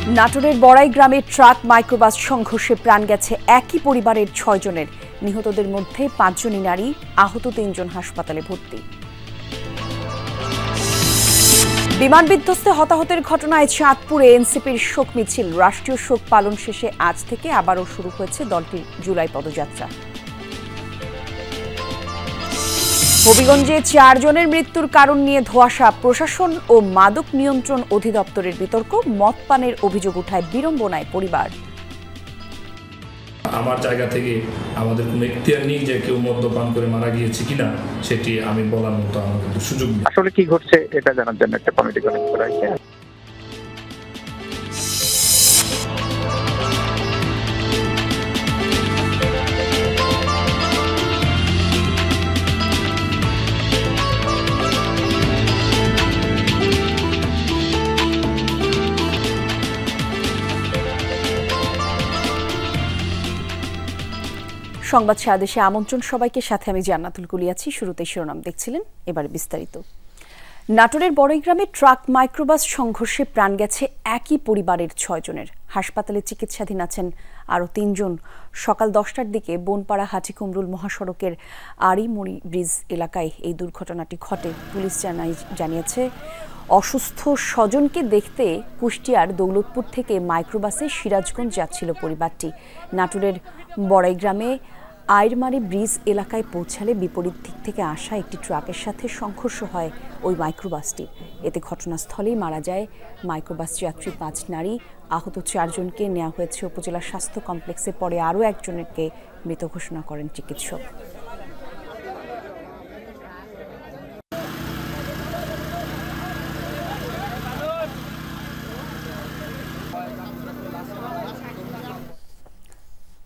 নাটোরের বড়াই গ্রামে ট্রাক মাইক্রোবাস সংঘর্ষে প্রাণ গেছে একই পরিবারের ৬ জনের। নিহতদের মধ্যে ৫ জনই নারী, আহত ৩ জন হাসপাতালে ভর্তি। বিমান বিধ্বস্তে হতাহতের ঘটনায় চাঁদপুরে এনসিপির শোক মিছিল। রাষ্ট্রীয় শোক পালন শেষে আজ থেকে আবারও শুরু হয়েছে দলটির জুলাই পদযাত্রা। হবিগঞ্জে ৪ জনের মৃত্যুর কারণ নিয়ে ধোঁয়াশা। প্রশাসন ও মাদক নিয়ন্ত্রণ অধিদপ্তরের বিতর্ক। মদ পানের অভিযোগ উঠায় বিড়ম্বনায় পরিবার। আমার জায়গা থেকে আমাদের কোনো এখতিয়ার নেই যে কেউ মদ্যপান করে মারা গিয়েছে কিনা, সেটি আমি বলার মতো আমাদের সুযোগ নেই। আসলে কি ঘটছে এটা জানার জন্য একটা কমিটি গঠন করা হয়েছে। সংবাদ সারাদেশে আমন্ত্রণ সবাইকে, সাথে আমি জান্নাতুল কুলি আছি। শুরুতে শিরোনাম দেখছিলেন, এবারে বিস্তারিত। নাটোরের বড়াই গ্রামে ট্রাক মাইক্রোবাস সংঘর্ষে প্রাণ গেছে একই পরিবারের ৬ জনের। হাসপাতালে চিকিৎসাধীন আছেন আরও ৩ জন। সকাল ১০টার দিকে বনপাড়া হাটিকুমরুল মহাসড়কের আড়িমুড়ি ব্রিজ এলাকায় এই দুর্ঘটনাটি ঘটে। পুলিশ জানিয়েছে অসুস্থ স্বজনকে দেখতে কুষ্টিয়ার দৌলতপুর থেকে মাইক্রোবাসে সিরাজগঞ্জ যাচ্ছিল পরিবারটি। নাটোরের বড়াই গ্রামে আইরমারি ব্রিজ এলাকায় পৌঁছালে বিপরীত দিক থেকে আসা একটি ট্রাকের সাথে সংঘর্ষ হয় ওই মাইক্রোবাসটির। এতে ঘটনাস্থলেই মারা যায় মাইক্রোবাস যাত্রী ৫ নারী, আহত ৪ জনকে নেওয়া হয়েছে উপজেলা স্বাস্থ্য কমপ্লেক্সে। পরে আরও একজনকে মৃত ঘোষণা করেন চিকিৎসক।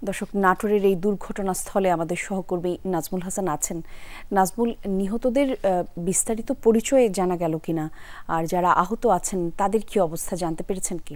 দর্শক, নাটোরের এই দুর্ঘটনাস্থলে আমাদের সহকর্মী নাজমুল হাসান আছেন। নাজমুল, নিহতদের বিস্তারিত পরিচয় জানা গেল কিনা, আর যারা আহত আছেন তাদের কি অবস্থা জানতে পেরেছেন কি?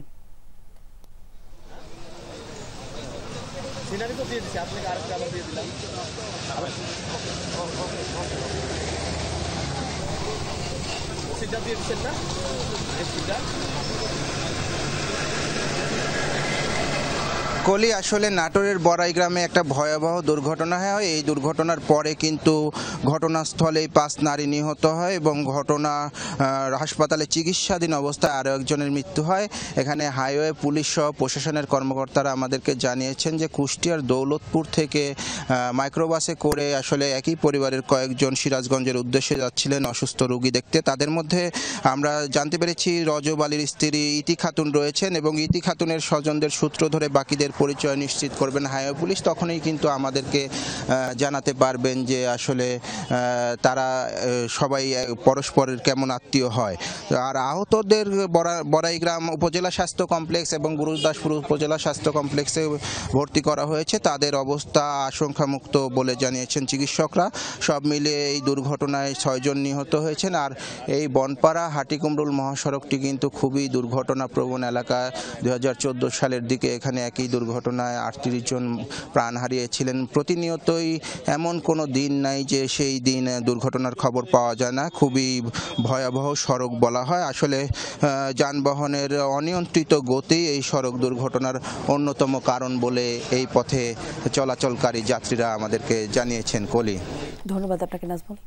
কলি, আসলে নাটোরের বড়াই গ্রামে একটা ভয়াবহ দুর্ঘটনা হয়। এই দুর্ঘটনার পরে কিন্তু ঘটনাস্থলেই ৫ নারী নিহত হয় এবং হাসপাতালে চিকিৎসাধীন অবস্থায় আরও একজনের মৃত্যু হয়। এখানে হাইওয়ে পুলিশ সহ প্রশাসনের কর্মকর্তারা আমাদেরকে জানিয়েছেন যে কুষ্টিয়ার দৌলতপুর থেকে মাইক্রোবাসে করে আসলে একই পরিবারের কয়েকজন সিরাজগঞ্জের উদ্দেশ্যে যাচ্ছিলেন অসুস্থ রোগী দেখতে। তাদের মধ্যে আমরা জানতে পেরেছি রজব আলীর স্ত্রী ইতি খাতুন রয়েছেন এবং ইতি খাতুনের স্বজনদের সূত্র ধরে বাকিদের পরিচয় নিশ্চিত করবেন হাইওয়ে পুলিশ। তখনই কিন্তু আমাদেরকে জানাতে পারবেন যে আসলে তারা সবাই পরস্পরের কেমন আত্মীয় হয়। আর আহতদের বড়াইগ্রাম উপজেলা স্বাস্থ্য কমপ্লেক্স এবং গুরুদাসপুর উপজেলা স্বাস্থ্য কমপ্লেক্সে ভর্তি করা হয়েছে। তাদের অবস্থা আশঙ্কামুক্ত বলে জানিয়েছেন চিকিৎসকরা। সব মিলিয়ে এই দুর্ঘটনায় ৬ জন নিহত হয়েছেন। আর এই বনপাড়া হাটিকুমরুল মহাসড়কটি কিন্তু খুবই দুর্ঘটনাপ্রবণ এলাকা। ২০১৪ সালের দিকে এখানে একই দুর্ঘটনায় ৩৮ জন প্রাণ হারিয়েছিলেন। প্রতিনিয়তই এমন কোনো দিন নাই যে সেই দিন দুর্ঘটনার খবর পাওয়া যায় না। খুবই ভয়াবহ সড়ক বলা হয়। আসলে যানবাহনের অনিয়ন্ত্রিত গতি এই সড়ক দুর্ঘটনার অন্যতম কারণ বলে এই পথে চলাচলকারী যাত্রীরা আমাদেরকে জানিয়েছেন। কলি, ধন্যবাদ আপনাকে নাজমুল।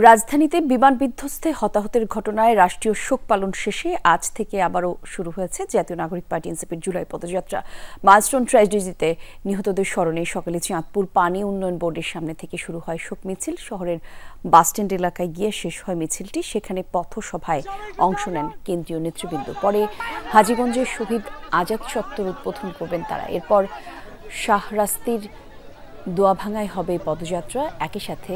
রাজধানীতে বিমান বিধ্বস্তে হতাহতের ঘটনায় রাষ্ট্রীয় শোক পালন শেষে আজ থেকে আবারও শুরু হয়েছে জাতীয় নাগরিক পার্টি এনসিপির জুলাই পদযাত্রা। মাইলস্টোন ট্র্যাজেডিতে নিহতদের স্মরণে সকালে চাঁদপুর পানি উন্নয়ন বোর্ডের সামনে থেকে শুরু হয় শোক মিছিল। শহরের বাসস্ট্যান্ড এলাকায় গিয়ে শেষ হয় মিছিলটি। সেখানে পথসভায় অংশ নেন কেন্দ্রীয় নেতৃবৃন্দ। পরে হাজীগঞ্জের শহীদ আজাদ চত্বর উদ্বোধন করবেন তারা। এরপর শাহরাস্তির দোয়াভাঙায় হবে পদযাত্রা। একই সাথে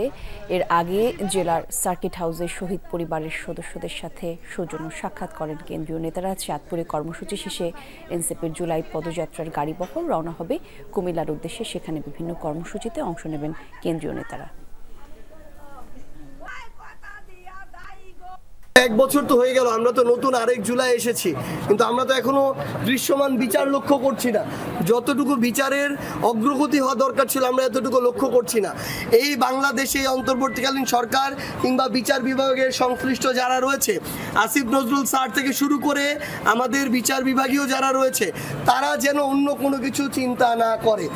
এর আগে জেলার সার্কিট হাউসে শহীদ পরিবারের সদস্যদের সাথে সৌজন্য সাক্ষাৎ করেন কেন্দ্রীয় নেতারা। চাঁদপুরে কর্মসূচি শেষে এনসিপির জুলাই পদযাত্রার গাড়িবহর রওনা হবে কুমিল্লার উদ্দেশ্যে। সেখানে বিভিন্ন কর্মসূচিতে অংশ নেবেন কেন্দ্রীয় নেতারা। 1 বছর তো হয়ে গেল, আমরা তো নতুন আরেক জুলাই এসেছি, কিন্তু আমরা তো এখনো দৃশ্যমান বিচার লক্ষ্য করছি না। যতটুকু বিচারের অগ্রগতি হওয়া দরকার ছিল আমরা এতটুকু লক্ষ্য করছি না। এই বাংলাদেশে অন্তর্বর্তীকালীন সরকার কিংবা বিচার বিভাগের সংশ্লিষ্ট যারা রয়েছে, আসিফ নজরুল স্যার থেকে শুরু করে আমাদের বিচার বিভাগীয় যারা রয়েছে, তারা যেন অন্য কোনো কিছু চিন্তা না করে।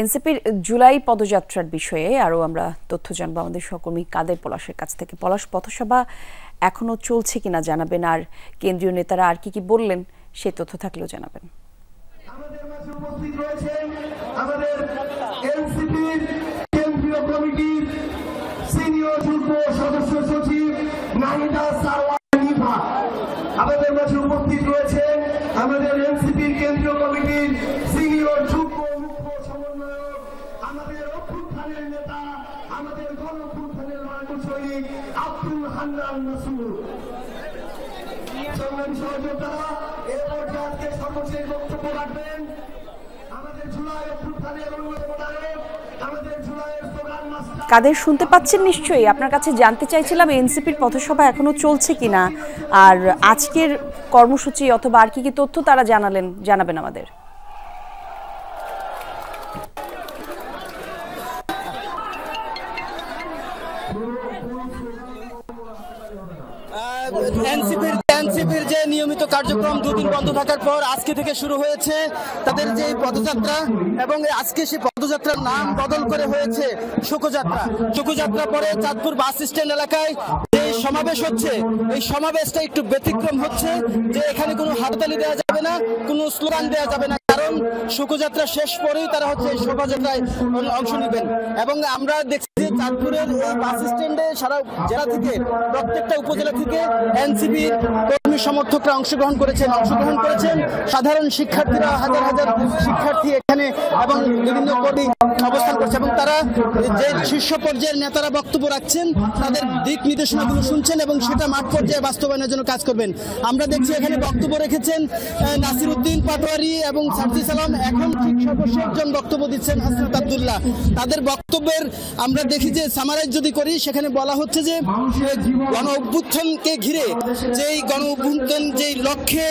এনসিপির জুলাই পদযাত্রার বিষয়ে আরও আমরা তথ্য জানবো আমাদের সহকর্মী কাদের পলাশের কাছ থেকে। পলাশ, পথসভা এখনো চলছে কিনা জানাবেন, আর কেন্দ্রীয় নেতারা আর কি বললেন সেই তথ্য থাকলেও জানাবেন। আমাদের মাঝে উপস্থিত রয়েছেন আমাদের এনসিপির কেন্দ্রীয় কমিটির সিনিয়র যুগ্ম সদস্য সচিব নাহিদা সারওয়ার নিভা। আমাদের মাঝে উপস্থিত রয়েছেন আমাদের এনসিপির কেন্দ্রীয় কমিটির সিনিয়র যুগ্ম মুখ্য সমন্বয়ক, আমাদের অভ্যুত্থানের নেতা, আমাদের গণঅভ্যুত্থানের লড়াকু সৈনিক আব্দুল হান্নান মাসুদ। সংগ্রামী সহযোদ্ধারা, এ পর্যায়ে আজকে সর্বশেষ বক্তব্য রাখবেন আমাদের জুলাই অভ্যুত্থানের অন্যতম নায়ক, আমাদের জুলাইয়ের স্লোগান মাস্টার। কাদের শুনতে পাচ্ছেন নিশ্চয়ই। আপনার কাছে জানতে চাইছিলাম এনসিপির পথসভা এখনো চলছে কিনা, আর আজকের কর্মসূচি অথবা আর কি তথ্য তারা জানাবেন আমাদের। এনসিপির যে নিয়মিত কার্যক্রম 2 দিন বন্ধ থাকার পর আজকে থেকে শুরু হয়েছে তাদের যে পদযাত্রা, এবং আজকে সেই পদযাত্রার নাম বদল করে হয়েছে শোকযাত্রা। শোকযাত্রা পরে চাঁদপুর বাস স্ট্যান্ড এলাকায় যে সমাবেশ হচ্ছে, এই সমাবেশটা একটু ব্যতিক্রম হচ্ছে, যে এখানে কোনো হাততালি দেওয়া যাবে না, কোনো স্লোগান দেওয়া যাবে না, কারণ শোকযাত্রা শেষ পরেই তারা হচ্ছে এই শোভাযাত্রায় অংশ নেবেন। এবং আমরা দেখছি যে চাঁদপুরের বাস স্ট্যান্ডে সারা জেলা থেকে, প্রত্যেকটা উপজেলা থেকে এনসিপি কর্মী সমর্থকরা অংশগ্রহণ করেছেন। সাধারণ শিক্ষার্থীরা, হাজার হাজার শিক্ষার্থী এখানে এবং বিভিন্ন কর্মী অবস্থান করছে, এবং তারা যে শীর্ষ পর্যায়ের নেতারা বক্তব্য রাখছেন তাদের দিক নির্দেশনাগুলো শুনছেন এবং সেটা মাঠ পর্যায়ে বাস্তবায়নের জন্য কাজ করবেন। আমরা দেখছি এখানে বক্তব্য রেখেছেন নাসির উদ্দিন পাটোয়ারি এবং সার্জি সালাম, এখন ঠিক সর্বশেষজন বক্তব্য দিচ্ছেন হাসনাত আব্দুল্লাহ। তাদের বক্তব্যের আমরা দেখি যে সামারাইজ যদি করি, সেখানে বলা হচ্ছে যে গণ অভ্যুত্থানকে ঘিরে যেই গণ অভ্যুত্থান যেই লক্ষ্যে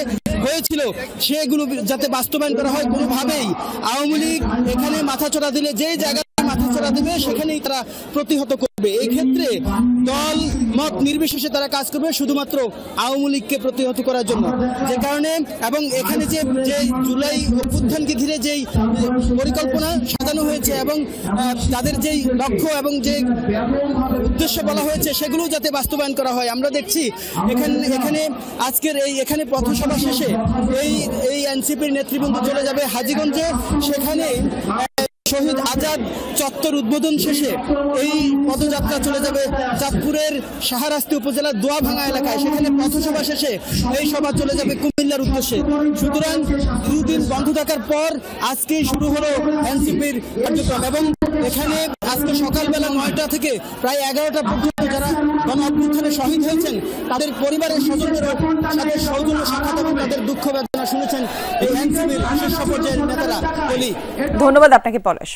হয়েছিল সেগুলো যাতে বাস্তবায়ন করা হয়, কোনোভাবেই আওয়ামী লীগ এখানে মাথাচড়া দিলে যেই জায়গায় মাথাচড়া দেবে সেখানেই তারা প্রতিহত করবে। এই ক্ষেত্রে দল মত নির্বিশেষে তারা কাজ করবে শুধুমাত্র আওয়ামী লীগকে প্রতিহত করার জন্য। যে কারণে এবং এখানে যে জুলাই অভ্যুত্থানকে ঘিরে যেই পরিকল্পনা সাজানো হয়েছে এবং তাদের যেই লক্ষ্য এবং যে উদ্দেশ্য বলা হয়েছে সেগুলো যাতে বাস্তবায়ন করা হয়। আমরা দেখছি এখানে আজকের এখানে পথসভা শেষে এই এনসিপির নেতৃবৃন্দ চলে যাবে হাজীগঞ্জে, সেখানে শহীদ আজাদ চত্বর উদ্বোধন শেষে এই পদযাত্রা চলে যাবে চাঁদপুরের শাহরাস্তি উপজেলার দোয়াভাঙা এলাকায়, সেখানে পথসভা শেষে এই সভা চলে যাবে কুমিল্লার উদ্দেশ্যে। সুতরাং 2 দিন বন্ধ থাকার পর আজকেই শুরু হলো এনসিপির কার্যক্রম, এবং এখানে আজকে সকালবেলা 9টা থেকে প্রায় 11টা পর্যন্ত যারা গণ অভ্যুত্থানে শহীদ হয়েছেন তাদের পরিবারের স্বজনদের সাথে সৌজন্য সাক্ষাৎ এবং তাদের দুঃখ বেদনা শুনেছেন এই এনসিপির শীর্ষ পর্যায়ের নেতারা। ধন্যবাদ আপনাকে পলাশ।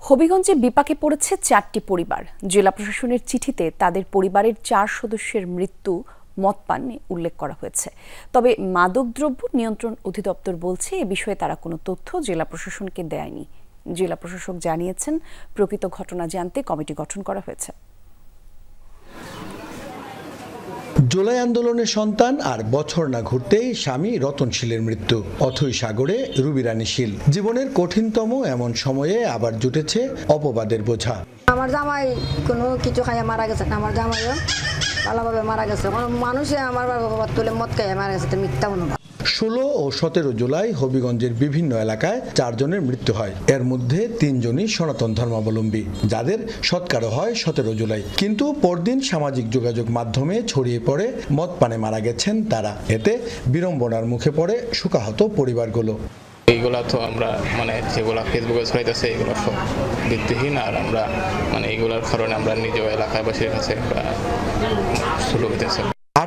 হবিগঞ্জে বিপাকে পড়েছে 4টি পরিবার। জেলা প্রশাসনের চিঠিতে তাদের পরিবারের 4 সদস্যের মৃত্যু মদপানে উল্লেখ করা হয়েছে। তবে মাদকদ্রব্য নিয়ন্ত্রণ অধিদপ্তর বলছে এ বিষয়ে তারা কোনো তথ্য জেলা প্রশাসনকে দেয়নি। জেলা প্রশাসক জানিয়েছেন প্রকৃত ঘটনা জানতে কমিটি গঠন করা হয়েছে। জুলাই আন্দোলনের সন্তান আর বছর না ঘুরতেই স্বামী রতনশীলের মৃত্যু, অথই সাগরে রুবি রানী শীল। জীবনের কঠিনতম এমন সময়ে আবার জুটেছে অপবাদের বোঝা। আমার জামাই কোনো কিছু খাইয়া মারা গেছে না, আমার জামাইও ভালোভাবে মারা গেছে, মানুষে আমার বাবা তুলে মদ খাইয়া মারা গেছে, মিথ্যা অনুভব। 16 ও 17 জুলাই হবিগঞ্জের বিভিন্ন এলাকায় 4 জনের মৃত্যু হয়। এর মধ্যে 3 জনই সনাতন ধর্মাবলম্বী, যাদের সৎকারও হয় 17 জুলাই। কিন্তু পরদিন সামাজিক যোগাযোগ মাধ্যমে ছড়িয়ে পড়ে মদ পানে মারা গেছেন তারা। এতে বিড়ম্বনার মুখে পড়ে শোকাহত পরিবারগুলো। এইগুলা তো আমরা যেগুলা ফেসবুকে ছড়াইতেছে এগুলো সব ভিত্তিহীন, আর আমরা এইগুলার কারণে আমরা নিজ এলাকাবাসীর কাছে শুরু হইতেছে।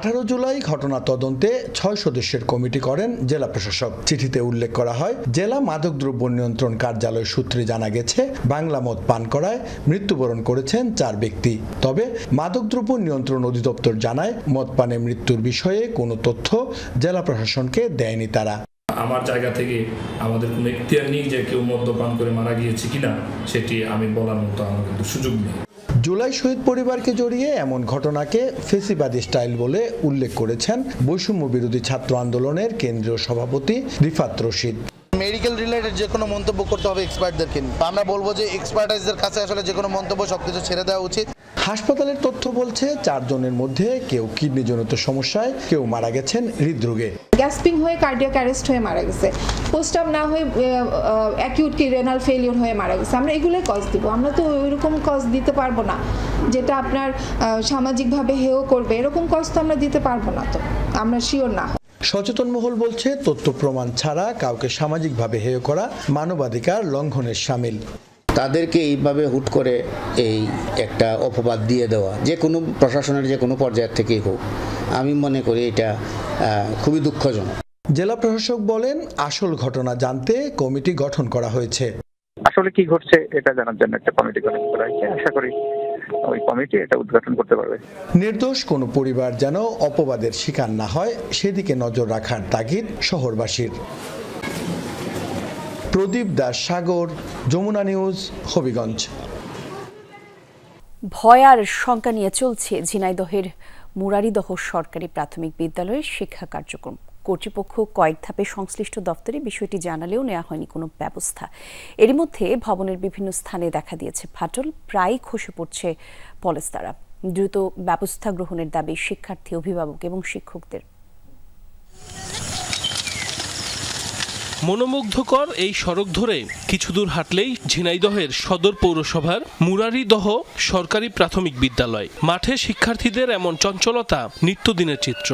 18 জুলাই ঘটনা তদন্তে 6 সদস্যের কমিটি করেন জেলা প্রশাসক। চিঠিতে উল্লেখ করা হয়, জেলা মাদকদ্রব্য নিয়ন্ত্রণ কার্যালয় সূত্রে জানা গেছে বাংলা মদ পান করায় মৃত্যুবরণ করেছেন 4 ব্যক্তি। তবে মাদকদ্রব্য নিয়ন্ত্রণ অধিদপ্তর জানায় মদ পানে মৃত্যুর বিষয়ে কোনো তথ্য জেলা প্রশাসনকে দেয়নি তারা। আমার জায়গা থেকে আমাদের কোনো এখতিয়ার নেই যে কেউ মদ্যপান করে মারা গিয়েছে কিনা সেটি আমি বলার মতো আমার কিন্তু সুযোগ নেই। জুলাই শহীদ পরিবারকে জড়িয়ে এমন ঘটনাকে ফেসিবাদী স্টাইল বলে উল্লেখ করেছেন বৈষম্য বিরোধী ছাত্র আন্দোলনের কেন্দ্রীয় সভাপতি রিফাত রশিদ। মেডিকেল রিলেটেড যে কোনো মন্তব্য করতে হবে এক্সপার্টদেরকে। আমরা বলবো যে এক্সপার্টাইজদের কাছে আসলে যে কোনো মন্তব্য সবকিছু ছেড়ে দেওয়া উচিত। হাসপাতালের তথ্য বলছে 4 জনের মধ্যে কেউ কিডনিজনিত সমস্যায়, কেউ মারা গেছেন হৃদরোগে। গ্যাসপিং হয়ে কার্ডিয়াক অ্যারেস্ট হয়ে মারা গেছে, পোস্টআপ না হয়ে অ্যাকিউট রেনাল ফেলিওর হয়ে মারা গেছে। আমরা এগুলোই কজ দিব, আমরা তো ওইরকম কজ দিতে পারবো না যেটা আপনার সামাজিকভাবে হেয় করবে, এরকম কজ তো আমরা দিতে পারবো না, তো আমরা শিওর না। সচেতন মহল বলছে তথ্য প্রমাণ ছাড়া কাউকে সামাজিকভাবে হেয় করা মানবাধিকার লঙ্ঘনের শামিল। তাদেরকে এইভাবে হুট করে এই একটা অপবাদ দিয়ে দেওয়া যে কোনো প্রশাসনের যে কোনো পর্যায়ের থেকেই হোক, আমি মনে করি এটা খুবই দুঃখজনক। জেলা প্রশাসক বলেন, আসল ঘটনা জানতে কমিটি গঠন করা হয়েছে। আসলে কি ঘটছে এটা জানার জন্য একটা কমিটি গঠন করা হয়েছে। আশা করি ওই কমিটি এটা উদ্ঘাটন করতে পারবে। নির্দোষ কোনো পরিবার যেন অপবাদের শিকার না হয় সেদিকে নজর রাখার তাগিদ শহরবাসীর। প্রদীপ দাস সাগর, যমুনা নিউজ, হবিগঞ্জ। ভয় আর শঙ্কা নিয়ে চলছে ঝিনাইদহের মুরারিদহ সরকারি প্রাথমিক বিদ্যালয়ের শিক্ষা কার্যক্রম। কর্তৃপক্ষ কয়েক ধাপে সংশ্লিষ্ট দপ্তরে বিষয়টি জানালেও নেওয়া হয়নি কোনো ব্যবস্থা। এরই মধ্যে ভবনের বিভিন্ন স্থানে দেখা দিয়েছে ফাটল, প্রায় খসে পড়ছে পলেস্তারা। দ্রুত ব্যবস্থা গ্রহণের দাবি শিক্ষার্থী, অভিভাবক এবং শিক্ষকদের। মনোমুগ্ধকর এই সড়ক ধরে কিছু দূর হাঁটলেই ঝিনাইদহের সদর পৌরসভার মুরারিদহ সরকারি প্রাথমিক বিদ্যালয়। মাঠে শিক্ষার্থীদের এমন চঞ্চলতা নিত্যদিনের চিত্র।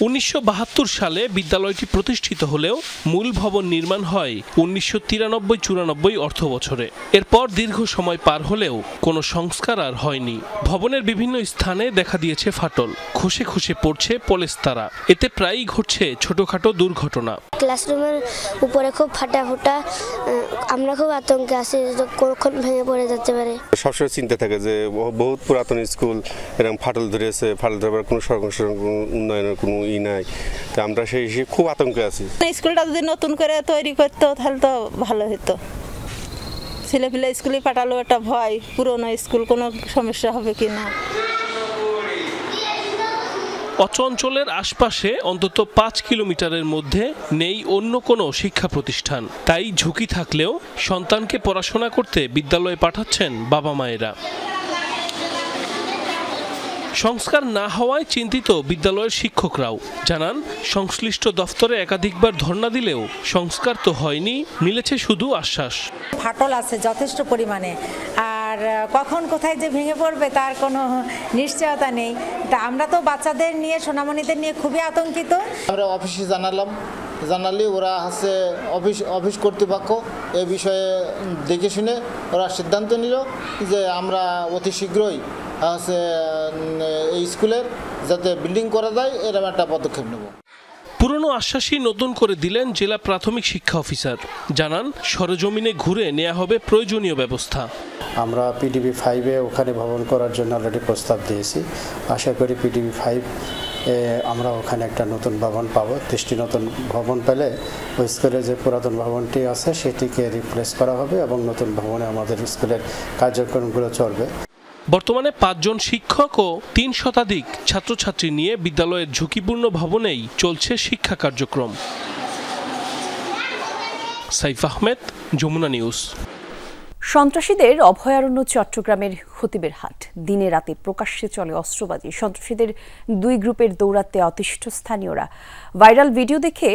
1972 সালে বিদ্যালয়টি প্রতিষ্ঠিত হলেও মূল ভবন নির্মাণ হয় 1993-94 অর্থ বছরে। এরপর দীর্ঘ সময় পার হলেও কোনো সংস্কার আর হয়নি। ভবনের বিভিন্ন স্থানে দেখা দিয়েছে ফাটল, খসে খসে পড়ছে পলেস্তারা। এতে প্রায়ই ঘটছে ছোটখাটো দুর্ঘটনা। ক্লাসরুমের উপরে খুব ফাটা ফোটা, আমরা খুব আতঙ্কে আছি কখন ভেঙে পড়ে যেতে পারে। সবসময় চিন্তা থাকে যে বহুত পুরাতন স্কুল, এরকম ফাটল ধরেছে, ফাটল ধরবার কোনো উন্নয়নের কোনো নাই, তো আমরা সেই হিসেবে খুব আতঙ্কে আছি। স্কুলটা যদি নতুন করে তৈরি করতো তাহলে তো ভালো হতো। ছেলেপিলে স্কুলে পাঠালো একটা ভয়, পুরনো স্কুল কোনো সমস্যা হবে কিনা। অচঞ্চলের আশপাশে অন্তত 5 কিলোমিটারের মধ্যে নেই অন্য কোনো শিক্ষা প্রতিষ্ঠান। তাই ঝুঁকি থাকলেও সন্তানকে পড়াশোনা করতে বিদ্যালয়ে পাঠাচ্ছেন বাবা মায়েরা। সংস্কার না হওয়ায় চিন্তিত বিদ্যালয়ের শিক্ষকরাও। জানান, সংশ্লিষ্ট দফতরে একাধিকবার ধর্ণা দিলেও সংস্কার তো হয়নি, মিলেছে শুধু আশ্বাস। ফাটল আছে যথেষ্ট পরিমাণে, আর কখন কোথায় যে ভেঙে পড়বে তার কোনো নিশ্চয়তা নেই। তা আমরা তো বাচ্চাদের নিয়ে, সোনামণিদের নিয়ে খুবই আতঙ্কিত। আমরা অফিসে জানালে ওরা আছে অফিস কর্তৃপক্ষ এই বিষয়ে দেখে শুনে ওরা সিদ্ধান্ত নিল যে আমরা অতি শীঘ্রই আছে এই স্কুলের যাতে বিল্ডিং করা যায় এরকম একটা পদক্ষেপ নেব। পুরনো আশ্বাসই নতুন করে দিলেন জেলা প্রাথমিক শিক্ষা অফিসার। জানান, সরেজমিনে ঘুরে নেওয়া হবে প্রয়োজনীয় ব্যবস্থা। আমরা পিডিবি 5-এ ওখানে ভবন করার জন্য অলরেডি প্রস্তাব দিয়েছি। আশা করি পিডিবি 5 আমরা ওখানে একটা নতুন ভবন পাবো। 30টি নতুন ভবন পেলে ওই স্কুলের যে পুরাতন ভবনটি আছে সেটিকে রিপ্লেস করা হবে এবং নতুন ভবনে আমাদের স্কুলের কার্যক্রমগুলো চলবে। বর্তমানে 5 জন শিক্ষক ও 3 শতাধিক ছাত্রছাত্রী নিয়ে বিদ্যালয়ের ঝুঁকিপূর্ণ ভবনেই চলছে শিক্ষা কার্যক্রম। সাইফ আহমেদ, যমুনা নিউজ। সন্ত্রাসীদের অভয়ারণ্য চট্টগ্রামের খতিবের হাট। দিনে রাতে প্রকাশ্যে চলে অস্ত্রবাজি। সন্ত্রাসীদের 2 গ্রুপের দৌরাত্মে অতিষ্ঠ স্থানীয়রা। ভাইরাল ভিডিও দেখে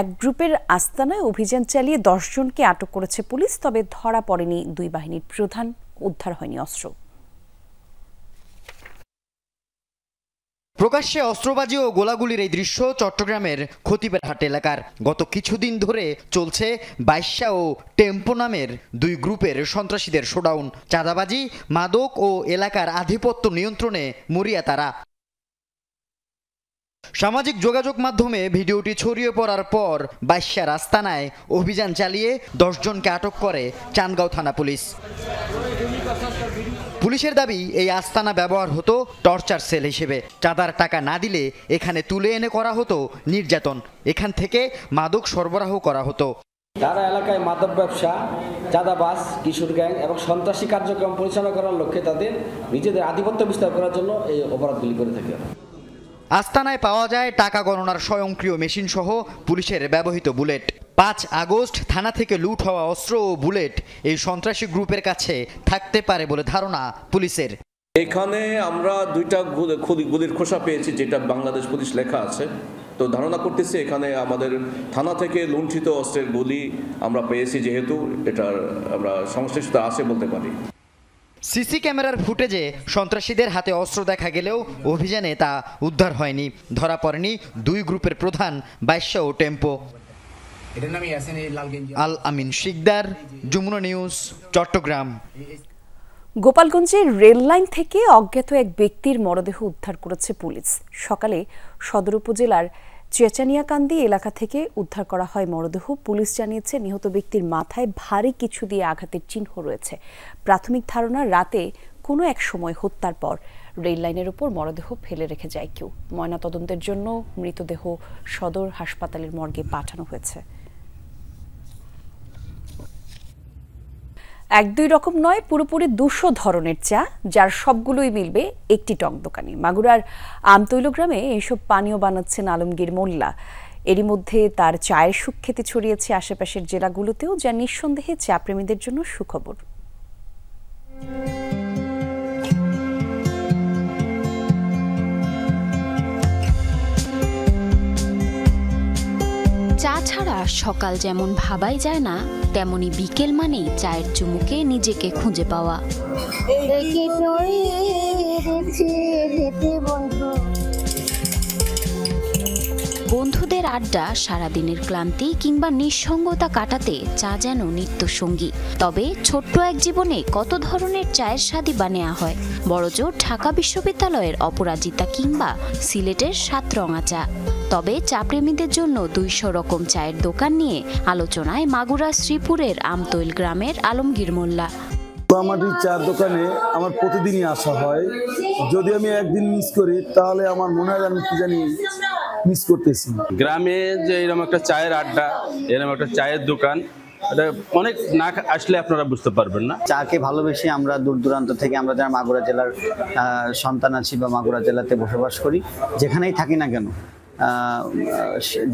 এক গ্রুপের আস্তানায় অভিযান চালিয়ে 10 জনকে আটক করেছে পুলিশ। তবে ধরা পড়েনি 2 বাহিনীর প্রধান, উদ্ধার হয়নি অস্ত্র। প্রকাশ্যে অস্ত্রবাজি ও গোলাগুলির এই দৃশ্য চট্টগ্রামের খতিবেরহাট এলাকার। গত কিছুদিন ধরে চলছে বাইশা ও টেম্পো নামের দুই গ্রুপের সন্ত্রাসীদের শোডাউন। চাঁদাবাজি, মাদক ও এলাকার আধিপত্য নিয়ন্ত্রণে মরিয়া তারা। সামাজিক যোগাযোগ মাধ্যমে ভিডিওটি ছড়িয়ে পড়ার পর বাইশার আস্তানায় অভিযান চালিয়ে 10 জনকে আটক করে চান্দগাঁও থানা পুলিশ। পুলিশের দাবি, এই আস্তানা ব্যবহার হতো টর্চার সেল হিসেবে। চাঁদার টাকা না দিলে এখানে তুলে এনে করা হতো নির্যাতন। এখান থেকে মাদক সরবরাহ করা হতো। তারা এলাকায় মাদক ব্যবসা, চাঁদাবাজ, কিশোর গ্যাং এবং সন্ত্রাসী কার্যক্রম পরিচালনা করার লক্ষ্যে তাদের নিজেদের আধিপত্য বিস্তার করার জন্য এই অপরাধগুলি করে থাকে। আস্তানায় পাওয়া যায় টাকা গণনার স্বয়ংক্রিয় মেশিন সহ পুলিশের ব্যবহৃত বুলেট। 5 আগস্ট থানা থেকে লুট হওয়া অস্ত্র ও বুলেট এই সন্ত্রাসী গ্রুপের কাছে থাকতে পারে বলে ধারণা পুলিশের। এখানে আমরা 2টা গুলির খোসা পেয়েছি, যেটা বাংলাদেশ পুলিশ লেখা আছে। তো ধারণা করতেছি এখানে আমাদের থানা থেকে লুণ্ঠিত অস্ত্রের গুলি আমরা পেয়েছি, যেহেতু এটার আমরা সংশ্লিষ্ট আছে বলতে পারি। সিসি ক্যামেরার ফুটেজে সন্ত্রাসীদের হাতে অস্ত্র দেখা গেলেও অভিযানে তা উদ্ধার হয়নি। ধরা পড়েনি দুই গ্রুপের প্রধান বাইশা ও টেম্পো। আল আমিন শিকদার, যমুনা নিউজ, চট্টগ্রাম। গোপালগঞ্জের রেল লাইন থেকে অজ্ঞাত এক ব্যক্তির মরদেহ উদ্ধার করেছে পুলিশ। সকালে সদর উপজেলার চেচানিয়াকান্দি এলাকা থেকে উদ্ধার করা হয় মরদেহ। পুলিশ জানিয়েছে, নিহত ব্যক্তির মাথায় ভারী কিছু দিয়ে আঘাতের চিহ্ন রয়েছে। প্রাথমিক ধারণা, রাতে কোনো এক সময় হত্যার পর রেল লাইনের উপর মরদেহ ফেলে রেখে যায় কেউ। ময়নাতদন্তের জন্য মৃতদেহ সদর হাসপাতালের মর্গে পাঠানো হয়েছে। 1-2 রকম নয়, পুরোপুরি 200 ধরনের চা, যার সবগুলোই মিলবে একটি টং দোকানে। মাগুরার আমতৈল গ্রামে এইসব পানীয় বানাচ্ছেন আলমগীর মোল্লা। এরই মধ্যে তার চায়ের সুখ্যাতি ছড়িয়েছে আশেপাশের জেলাগুলোতেও, যা নিঃসন্দেহে চা প্রেমীদের জন্য সুখবর। চা ছাড়া সকাল যেমন ভাবাই যায় না, তেমনি বিকেল মানেই চায়ের চুমুকে নিজেকে খুঁজে পাওয়া। বন্ধুদের আড্ডা, সারাদিনের ক্লান্তি কিংবা নিঃসঙ্গতা কাটাতে চা যেন নিত্যসঙ্গী। তবে ছোট্ট এক জীবনে কত ধরনের চায়ের স্বাদই বা নেওয়া হয়। বড়জোর ঢাকা বিশ্ববিদ্যালয়ের অপরাজিতা কিংবা সিলেটের 7 রঙা চা। তবে চা প্রেমীদের জন্য 200 রকম চায়ের দোকান নিয়ে আলোচনায় মাগুরা শ্রীপুরের আমতৈল গ্রামের আলমগীর মোল্লা। আমার এই চার দোকানে আমার প্রতিদিনই আসা হয়। যদি আমি একদিন মিস করি তাহলে আমার মনে হয় আমি কি জানি মিস করতেছি। গ্রামে যে এরকম একটা চায়ের আড্ডা, এরকম একটা চায়ের দোকান, এটা অনেক না আসলে আপনারা বুঝতে পারবেন না। চাকে ভালোবেসে আমরা দূর দূরান্ত থেকে, আমরা যারা মাগুরা জেলার সন্তান আছি বা মাগুরা জেলাতে বসবাস করি, যেখানেই থাকি না কেন,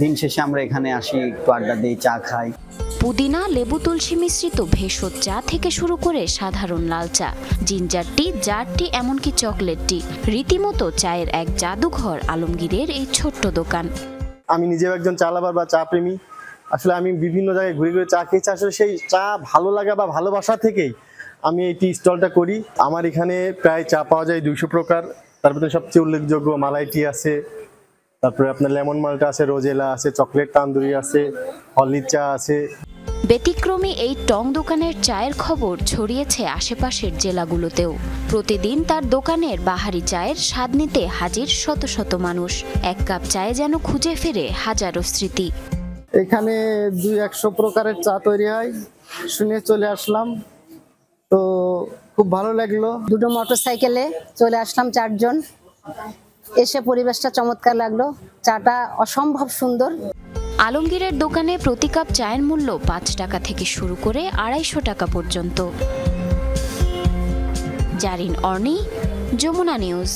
দিন শেষে আমরা এখানে আসি, একটু আড্ডা দিই, চা খাই। পুদিনা, লেবু, তুলসী মিশ্রিত ভেষজ চা থেকে শুরু করে সাধারণ লাল চা, জিঞ্জার টি, জার টি, এমনকি চকলেট টি, রীতিমতো চায়ের এক জাদুঘর আলমগীরের এই ছোট্ট দোকান। আমি নিজেও একজন চা লাভার বা চা প্রেমী। আসলে আমি বিভিন্ন জায়গায় ঘুরে ঘুরে চা খেয়েছি। আসলে সেই চা ভালো লাগা বা ভালোবাসা থেকেই আমি এই টি স্টলটা করি। আমার এখানে প্রায় চা পাওয়া যায় 200 প্রকার। তার মধ্যে সবচেয়ে উল্লেখযোগ্য মালাই টি আছে, তারপরে আপনার লেমন মাল্টা আছে, রোজেলা আছে, চকলেট তান্দুরি আছে, হলদি চা আছে। ব্যতিক্রমী এই টং দোকানের চায়ের খবর ছড়িয়েছে আশেপাশের জেলাগুলোতেও। প্রতিদিন তার দোকানের বাহারি চায়ের স্বাদ নিতে হাজির শত শত মানুষ। এক কাপ চায়ে যেন খুঁজে ফেরে হাজারো স্মৃতি। এখানে 200 প্রকারের চা তৈরি হয়, শুনে চলে আসলাম, তো খুব ভালো লাগলো। 2টো মোটরসাইকেলে চলে আসলাম 4 জন, এসে পরিবেশটা চমৎকার লাগলো। চাটা অসম্ভব সুন্দর। আলমগীরের দোকানে প্রতি কাপ চায়ের মূল্য 5 টাকা থেকে শুরু করে 250 টাকা পর্যন্ত। জারিন অর্নি, যমুনা নিউজ।